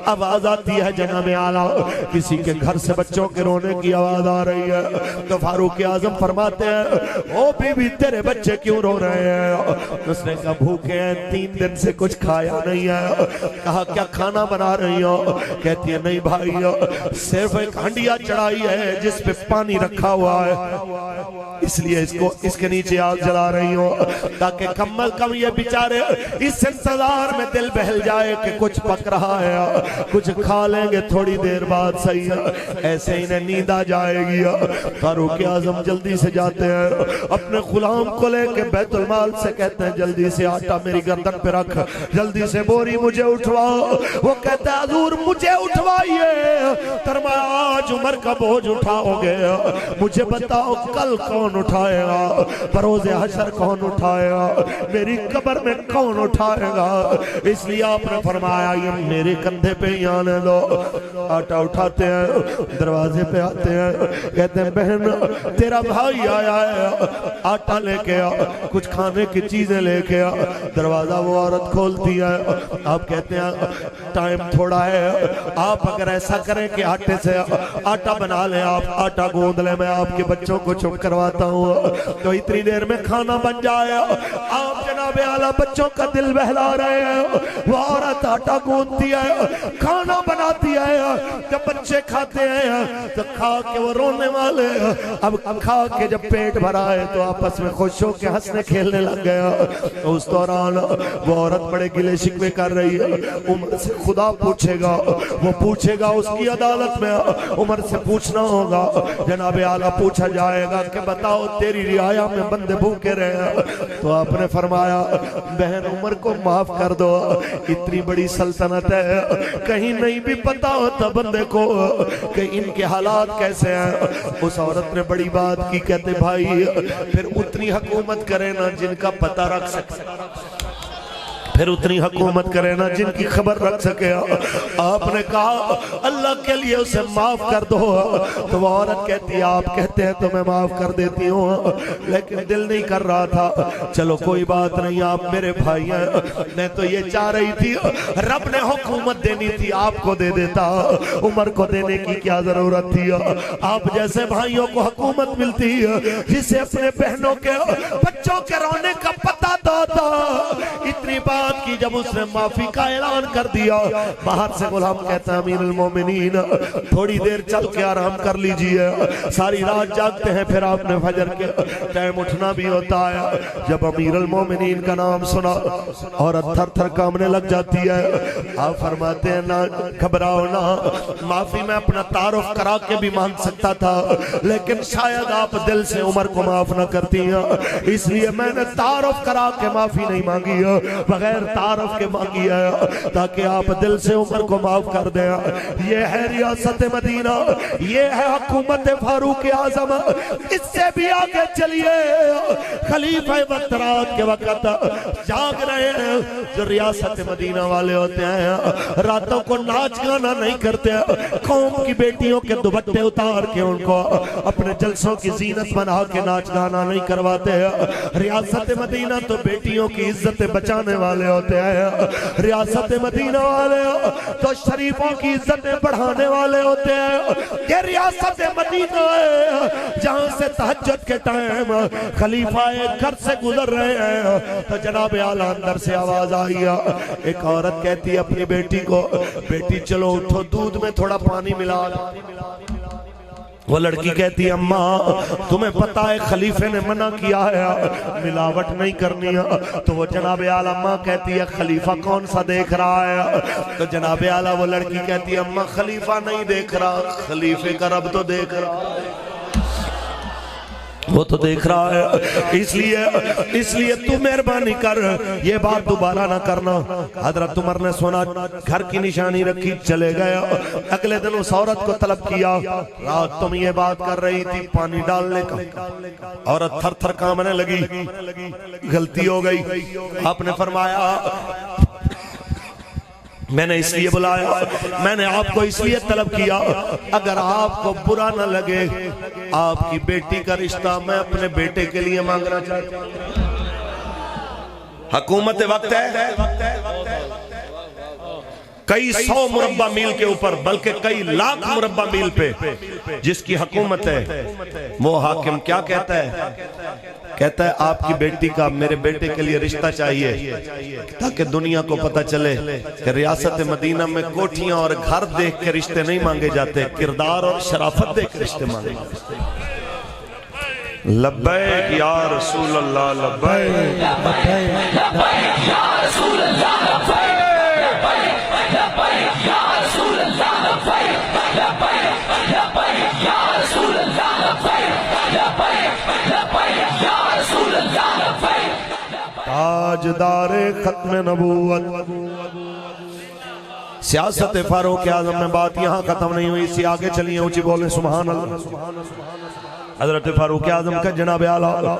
آواز آتی ہے جناب اعلیٰ کسی کے گھر سے بچوں کے رونے کی آواز آ رہی ہے تو فاروق اعظم فرماتے ہیں او بی بی تیرے بچے کیوں رو رہے ہیں؟ اس نے کہا بھوکے ہیں 3 دن سے کچھ کھایا نہیں ہے۔ کہا کیا کھانا بنا رہی ہو؟ کہتی ہے نہیں بھائی صرف ایک ہنڈیا چڑھائی ہے جس پہ پانی رکھا ہوا ہے اس لیے اس کے نیچے آگ جلا رہی ہوں تاکہ کم از کم یہ بیچارے اس انتظار میں دل بہل جائے کہ کچھ پک رہا ہے کچھ کھا لیں گے تھوڑی دیر بعد صحیح ہے ایسے انہیں نیند آ جائے گی۔ فاروق اعظم جلدی سے جاتے ہیں اپنے غلام کو لے کے بیت المال سے کہتے ہیں جلدی سے آٹا میری گردن پہ رکھ جلدی سے بوری مجھے اٹھواؤ۔ وہ کہتا ہے حضور مجھے اٹھوائیے۔ فرمایا آج عمر کا بوجھ اٹھاؤ گے مجھے بتاؤ کل کون اٹھائے گا؟ بروز حشر کون اٹھائے گا؟ میری قبر میں کون اٹھائے گا؟ اس لیے آپ نے فرمایا یہ میرے کندھے پہ ہی آنے دو۔ آٹا اٹھاتے ہیں دروازے پہ آتے ہیں کہتے ہیں بہن تیرا بھائی آیا ہے آٹا لے کے آ کچھ کھانے کی چیزیں لے کے آ۔ دروازہ وہ عورت کھولتی ہے آپ کہتے ہیں ٹائم تھوڑا ہے آپ اگر ایسا کریں کہ آٹے سے آٹا بنا لیں آپ آٹا گوندھ لیں میں آپ کے بچوں کو چپ کرواتا ہوں تو اتنی دیر میں کھانا بن جائے۔ آپ جناب اعلیٰ بچوں کا دل بہلا رہے ہیں وہ عورت آٹا گوندتی ہے کھانا بناتی ہے جب بچے کھاتے ہیں تو کھا کے وہ رونے والے اب کھا کے جب پیٹ بھرا ہے تو آپس میں خوش ہو کے ہنسنے کھیلنے لگ گیا۔ اس دوران وہ عورت بڑے گلے شکوے کر رہی ہے عمر سے خدا پوچھے گا وہ پوچھے گا اس کی عدالت میں عمر سے پوچھنا ہوگا جناب اعلیٰ پوچھا جائے گا کہ بتاؤ تیری رعایا میں بندے بھوکے رہے ہیں تو آپ نے فرمایا بہن عمر کو معاف کر دو اتنی بڑی سلطنت ہے کہیں نہیں بھی پتا ہوتا بندے کو کہ ان کے حالات کیسے ہیں۔ اس عورت نے بڑی بات کی کہتے بھائی پھر اتنی حکومت کرے نا جن کا پتہ رکھ سکے پھر اتنی حکومت کرے نا جن کی خبر رکھ سکے۔ آپ نے کہا اللہ کے لیے اسے معاف کر دو تو وہ عورت کہتی ہے آپ کہتے ہیں تو میں معاف کر دیتی ہوں لیکن دل نہیں کر رہا تھا چلو کوئی بات نہیں آپ میرے بھائی ہیں میں تو یہ چاہ رہی تھی رب نے حکومت دینی تھی آپ کو دے دیتا عمر کو دینے کی کیا ضرورت تھی؟ آپ جیسے بھائیوں کو حکومت ملتی جسے اپنے بہنوں کے بچوں کے رونے کا پتہ داتا اتنی بات کی جب اس نے معافی کا اعلان کر دیا باہر سے غلام کہتا ہے امیر المومنین تھوڑی دیر چل کے آرام کر لیجئے ساری رات جاگتے ہیں پھر آپ نے فجر کے ٹائم اٹھنا بھی ہوتا ہے۔ جب امیر المومنین کا نام سنا عورت تھر تھر کامنے لگ جاتی ہے آپ فرماتے ہیں نہ گھبراؤ نہ معافی میں اپنا تعارف کرا کے بھی مانگ سکتا تھا لیکن شاید آپ دل سے عمر کو معاف نہ کرتی ہیں اس لیے میں نے تعارف کرا کے معافی نہیں مانگی بغیر تعارف کے مانگی ہے تاکہ آپ دل سے عمر کو معاف کر دیں۔ یہ ہے ریاست مدینہ یہ ہے حکومت فاروق اعظم اس سے بھی آگے چلیے خلیفہ وقت رات کے وقت جاگ رہے ہیں جو ریاست مدینہ والے ہوتے ہیں راتوں کو ناچ گانا نہیں کرتے قوم کی بیٹیوں کے دوپٹے اتار کے ان کو اپنے جلسوں کی زینت بنا کے ناچ گانا نہیں کرواتے ریاست مدینہ تو بیٹیوں کی عزت بچانے والے ہوتے ہیں ریاست مدینہ والے تو شریفوں کی عزتیں بڑھانے والے ہوتے ہیں یہ ریاست مدینہ ہے جہاں سے تہجد کے ٹائم خلیفہ گھر سے گزر رہے ہیں تو جناب اعلیٰ اندر سے آواز آئی ایک عورت کہتی ہے اپنی بیٹی کو بیٹی چلو اٹھو دودھ میں تھوڑا پانی ملا وہ لڑکی کہتی ہے اماں تمہیں پتہ ہے خلیفے نے منع کیا ہے ملاوٹ نہیں کرنی ہے تو وہ جناب اعلیٰ اماں کہتی ہے خلیفہ کون سا دیکھ رہا ہے تو جناب اعلیٰ وہ لڑکی کہتی ہے اماں خلیفہ نہیں دیکھ رہا خلیفے کا رب تو دیکھ رہا وہ تو دیکھ رہا ہے اس لیے تو مہربانی کر یہ بات دوبارہ نہ کرنا۔ حضرت عمر نے سنا گھر کی نشانی رکھی چلے گئے اگلے دن اس عورت کو طلب کیا رات تم یہ بات کر رہی تھی پانی ڈالنے کا عورت تھر تھر کامنے لگی غلطی ہو گئی آپ نے فرمایا میں نے اس لیے بلایا میں نے آپ کو اس لیے طلب کیا اگر آپ کو برا نہ لگے آپ کی بیٹی کا رشتہ میں اپنے بیٹے کے لیے مانگنا چاہتا ہوں – حکومت وقت ہے کئی سو مربع میل کے اوپر بلکہ کئی لاکھ مربع میل پہ جس کی حکومت ہے، وہ حاکم کیا کہتا ہے؟ کہتا ہے آپ کی بیٹی کا میرے بیٹے کے لیے رشتہ چاہیے تاکہ دنیا کو پتہ چلے کہ ریاست مدینہ میں کوٹھیاں اور گھر دیکھ کے رشتے نہیں مانگے جاتے، کردار اور شرافت دیکھ کے رشتے مانگے جاتے۔ لبیک یا رسول اللہ، لبیک لبیک یا رسول اللہ، لبیک لبیک یا رسول اللہ، لبیک لبیک لبیک یا رسول اللہ، لبیک لبیک لبیک یا رسول اللہ، لبیک۔ تاجدار ختم نبوت سیاست فاروق اعظم میں بات یہاں ختم نہیں ہوئی، اسی آگے چلیے، اونچی بولیں سبحان اللہ۔ حضرت فاروق اعظم کا جناب اعلیٰ